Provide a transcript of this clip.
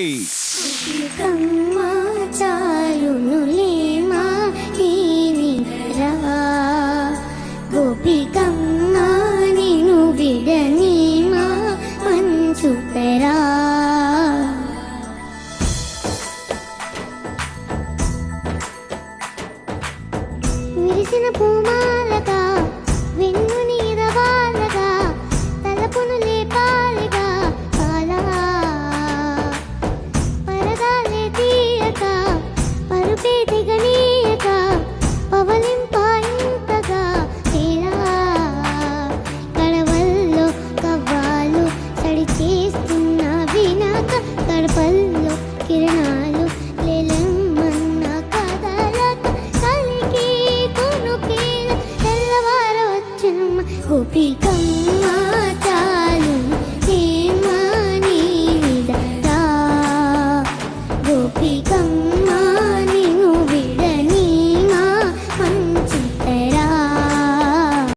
గోపికమ్మ చాలునులేమా ఈ నిద్ర, గోపికమ్మ నిన్ను విడనీమా మంచు తెరా. విరిసిన పూమాలగా వెన్ను నీరవాలగా తలపును లేపాలిగా కాలా పరదాలే తీయక పరుపే దిగనీయక పవలింపాయింతగా తేలా కడవల్లో కవ్వాలు సడి చేస్తున్న వినాక కడపల్లో కిరణాలు లేలమ్మన్న కదలక కలికి కొనుకేల తెల్లవార వచ్చునమ్మ. గోపికమ్మ చాలు హేమా నీ విదరా, గోపికమ్మ